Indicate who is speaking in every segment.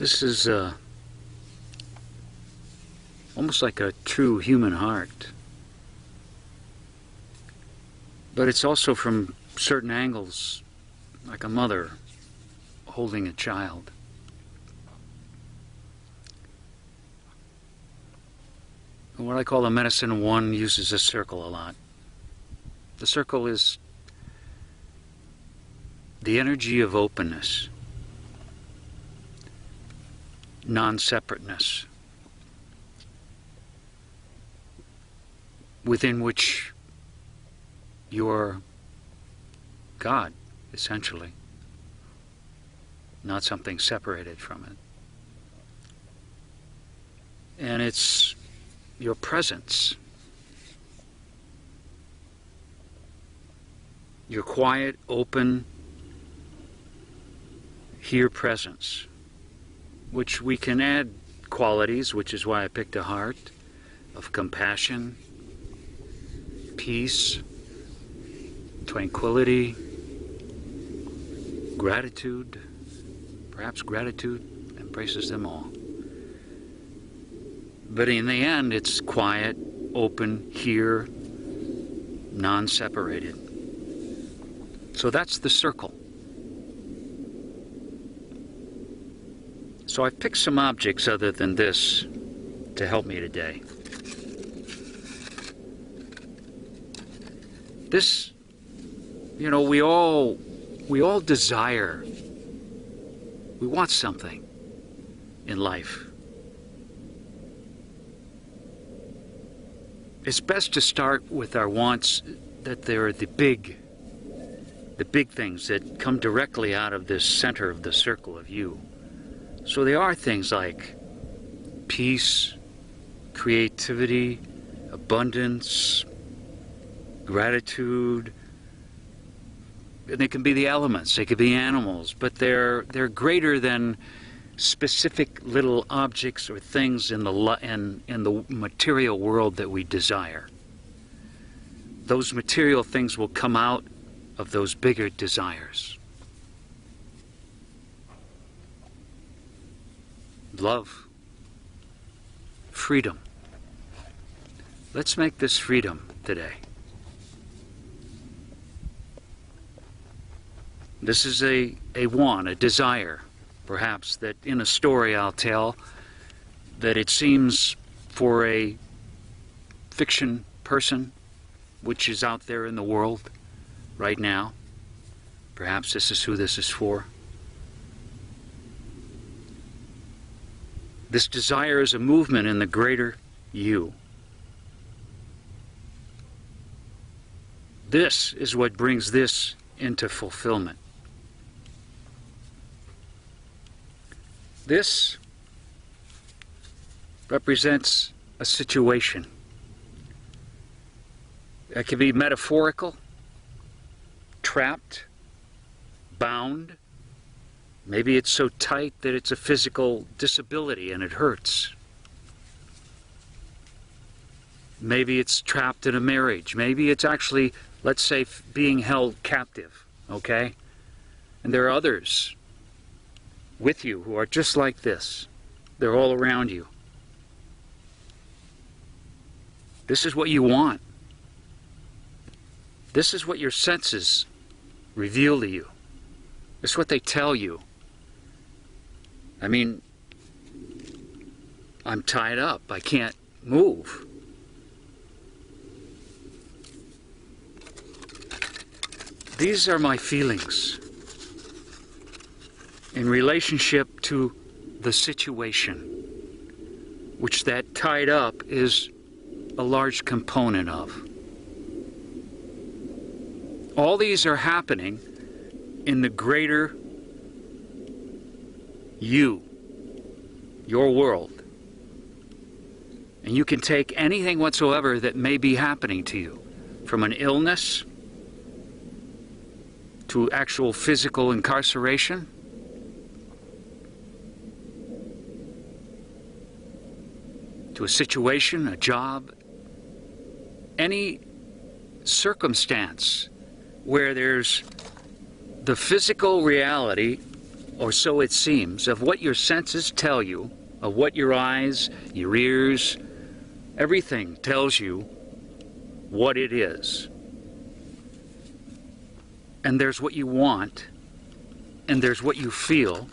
Speaker 1: This is almost like a true human heart. But it's also from certain angles, like a mother holding a child. And what I call the medicine one uses a circle a lot. The circle is the energy of openness, non-separateness, within which you're God, essentially, not something separated from it. And it's your presence, your quiet, open, here presence, which we can add qualities, which is why I picked a heart of compassion, peace, tranquility, gratitude. Perhaps gratitude embraces them all. But in the end, it's quiet, open, here, non-separated. So that's the circle. So I've picked some objects other than this to help me today. This, you know, we all desire, we want something in life. It's best to start with our wants, that they're the big things that come directly out of this center of the circle of you. So they are things like peace, creativity, abundance, gratitude. And they can be the elements, they could be animals, but they're greater than specific little objects or things in the material world that we desire. Those material things will come out of those bigger desires. Love, freedom. Let's make this freedom today. This is a want, a desire, perhaps, that in a story I'll tell, that it seems for a fiction person, which is out there in the world right now, perhaps this is who this is for. This desire is a movement in the greater you. This is what brings this into fulfillment. This represents a situation. It can be metaphorical, trapped, bound. Maybe it's so tight that it's a physical disability and it hurts. Maybe it's trapped in a marriage. Maybe it's actually, let's say, being held captive, okay? And there are others with you who are just like this. They're all around you. This is what you want. This is what your senses reveal to you. It's what they tell you. I mean, I'm tied up. I can't move. These are my feelings in relationship to the situation, which that tied up is a large component of. All these are happening in the greater you, your world. And you can take anything whatsoever that may be happening to you, from an illness to actual physical incarceration, to a situation, a job, any circumstance where there's the physical reality or so it seems, of what your senses tell you, of what your eyes, your ears, everything tells you what it is. And there's what you want, and there's what you feel,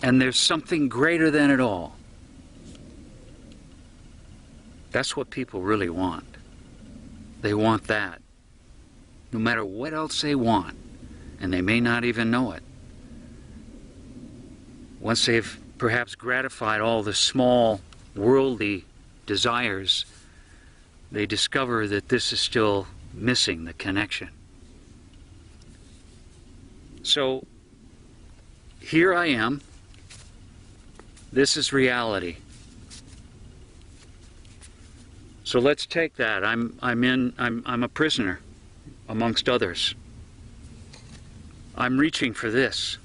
Speaker 1: and there's something greater than it all. That's what people really want. They want that. No matter what else they want, and they may not even know it. Once they've perhaps gratified all the small worldly desires, they discover that this is still missing the connection. So, here I am. This is reality. So let's take that. I'm a prisoner amongst others. I'm reaching for this.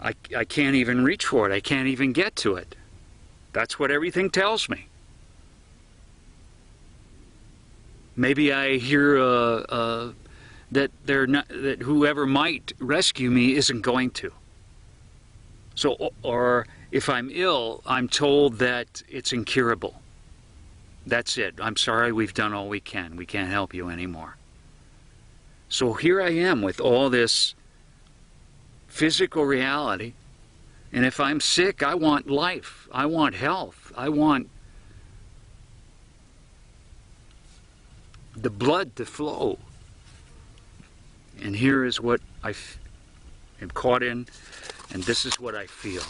Speaker 1: I can't even reach for it. I can't even get to it. That's what everything tells me. Maybe I hear that whoever might rescue me isn't going to. So, or if I'm ill, I'm told that it's incurable. That's it. I'm sorry, we've done all we can. We can't help you anymore. So here I am with all this physical reality, and if I'm sick, I want life. I want health. I want the blood to flow. And here is what I am caught in, and this is what I feel.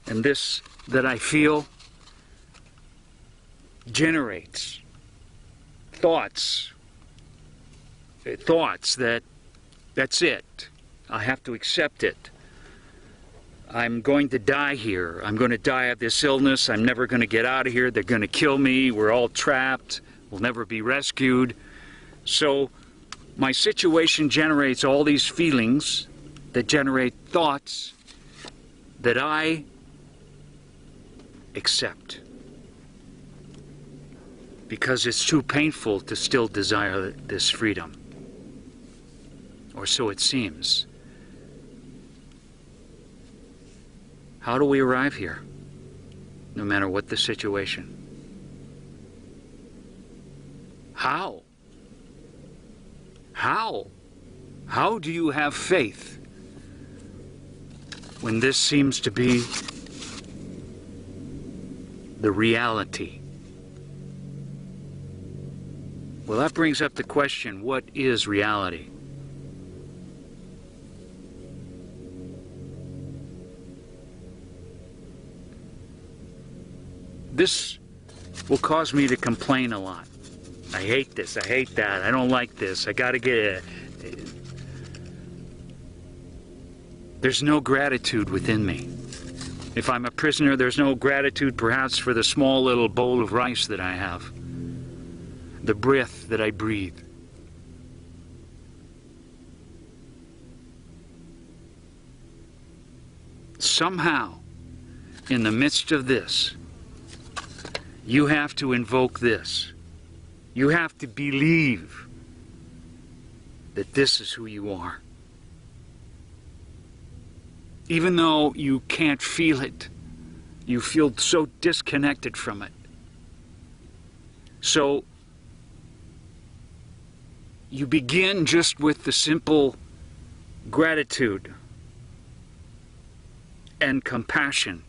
Speaker 1: And this that I feel generates thoughts that that's it. I have to accept it. I'm going to die here. I'm going to die of this illness. I'm never going to get out of here. They're going to kill me. We're all trapped. We'll never be rescued. So my situation generates all these feelings that generate thoughts that I accept. Because it's too painful to still desire this freedom. Or so it seems. How do we arrive here, no matter what the situation? How? How? How do you have faith when this seems to be the reality? Well, that brings up the question, what is reality? This will cause me to complain a lot. I hate this, I hate that, I don't like this, I gotta get it. There's no gratitude within me. If I'm a prisoner, there's no gratitude perhaps for the small little bowl of rice that I have, the breath that I breathe. Somehow, in the midst of this, you have to invoke this. You have to believe that this is who you are. Even though you can't feel it, you feel so disconnected from it. So you begin just with the simple gratitude and compassion.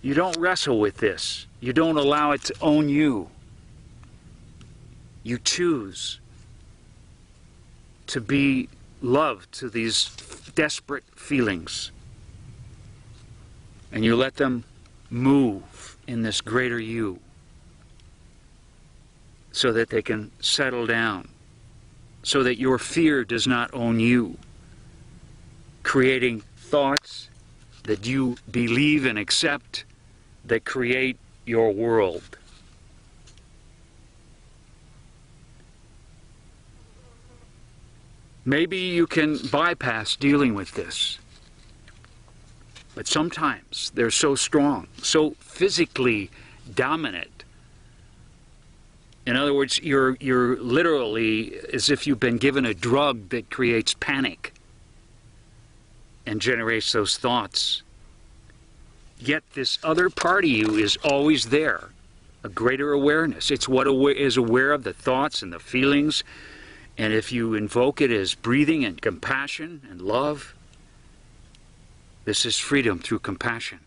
Speaker 1: You don't wrestle with this. You don't allow it to own you. You choose to be loved to these desperate feelings. And you let them move in this greater you so that they can settle down, so that your fear does not own you, creating thoughts that you believe and accept that create your world. Maybe you can bypass dealing with this, but sometimes they're so strong, so physically dominant, In other words, you're literally as if you've been given a drug that creates panic and generates those thoughts. Yet this other part of you is always there, a greater awareness. It's what is aware of the thoughts and the feelings, and if you invoke it as breathing and compassion and love, this is freedom through compassion.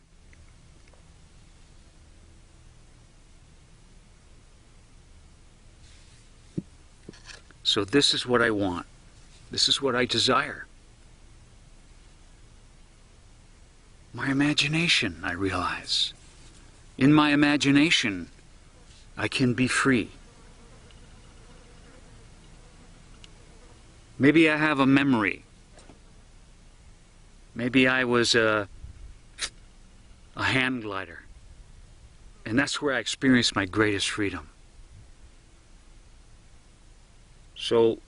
Speaker 1: So this is what I want. This is what I desire. My imagination, I realize. In my imagination, I can be free. Maybe I have a memory. Maybe I was a hand glider. And that's where I experienced my greatest freedom. So,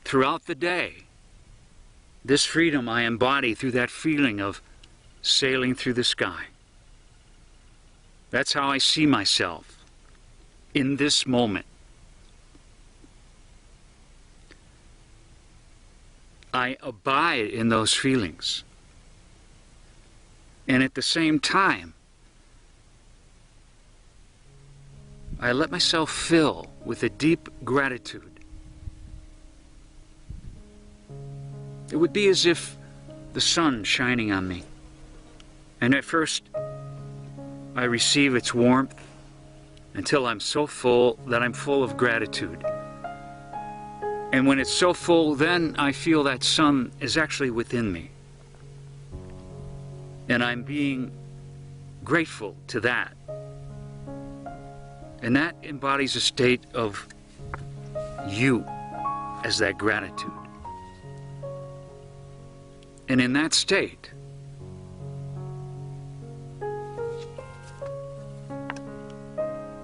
Speaker 1: throughout the day, this freedom I embody through that feeling of sailing through the sky. That's how I see myself in this moment. I abide in those feelings. And at the same time, I let myself fill with a deep gratitude. It would be as if the sun shining on me. And at first, I receive its warmth until I'm so full that I'm full of gratitude. And when it's so full, then I feel that sun is actually within me. And I'm being grateful to that. And that embodies a state of you as that gratitude. And in that state,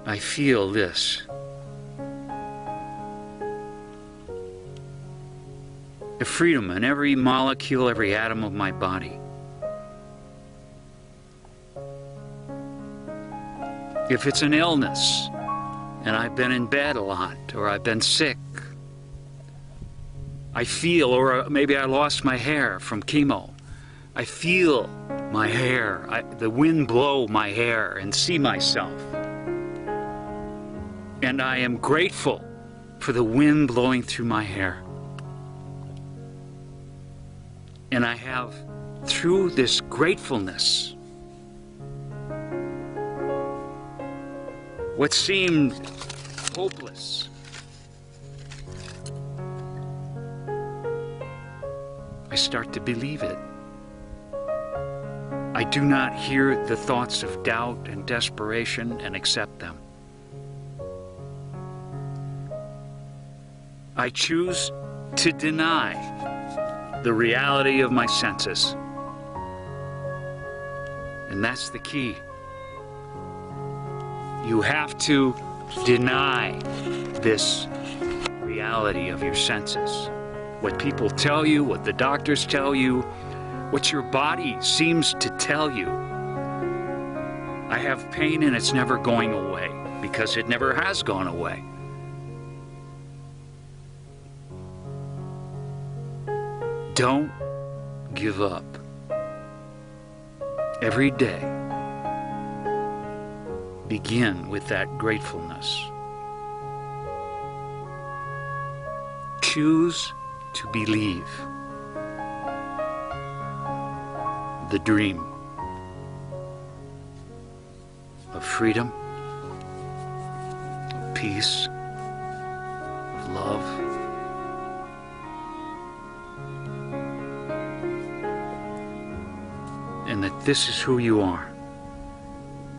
Speaker 1: I feel this. The freedom in every molecule, every atom of my body. If it's an illness, and I've been in bed a lot, or I've been sick, I feel, or maybe I lost my hair from chemo, I feel my hair, the wind blow my hair and see myself. And I am grateful for the wind blowing through my hair. And I have, through this gratefulness, what seemed hopeless, I start to believe it. I do not hear the thoughts of doubt and desperation and accept them. I choose to deny the reality of my senses. And that's the key. You have to deny this reality of your senses. What people tell you, what the doctors tell you, what your body seems to tell you. I have pain and it's never going away, because it never has gone away. Don't give up. Every day, begin with that gratefulness. Choose to believe the dream of freedom, of peace, of love. And that this is who you are.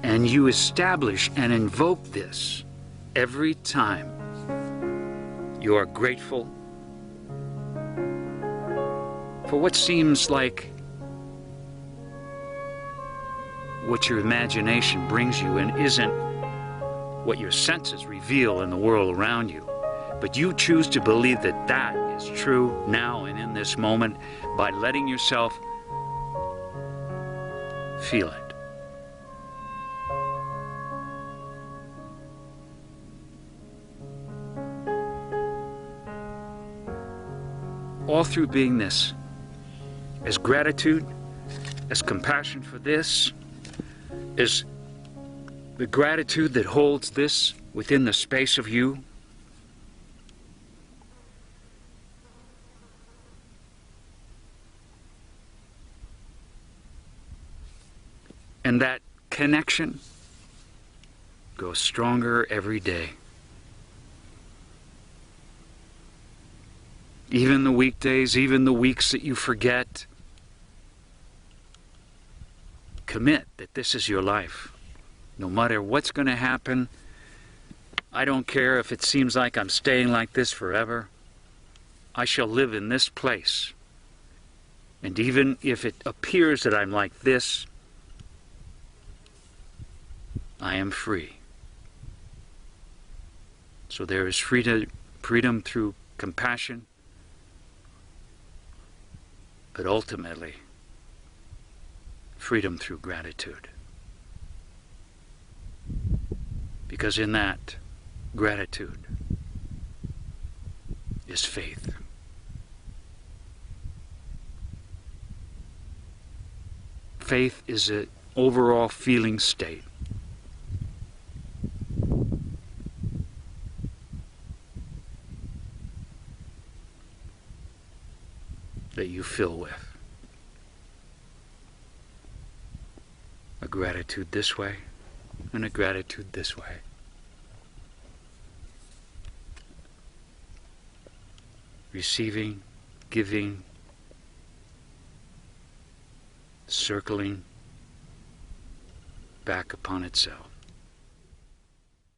Speaker 1: And you establish and invoke this every time you are grateful for what seems like what your imagination brings you and isn't what your senses reveal in the world around you. But you choose to believe that that is true now and in this moment by letting yourself feel it. all through being this, as gratitude, as compassion for this, as the gratitude that holds this within the space of you. And that connection grows stronger every day. Even the weekdays, even the weeks that you forget, commit that this is your life. No matter what's going to happen, I don't care if it seems like I'm staying like this forever. I shall live in this place. And even if it appears that I'm like this, I am free. So there is freedom through compassion, but ultimately, freedom through gratitude. Because in that gratitude is faith. Faith is an overall feeling state. That you fill with a gratitude this way and a gratitude this way. Receiving, giving, circling back upon itself.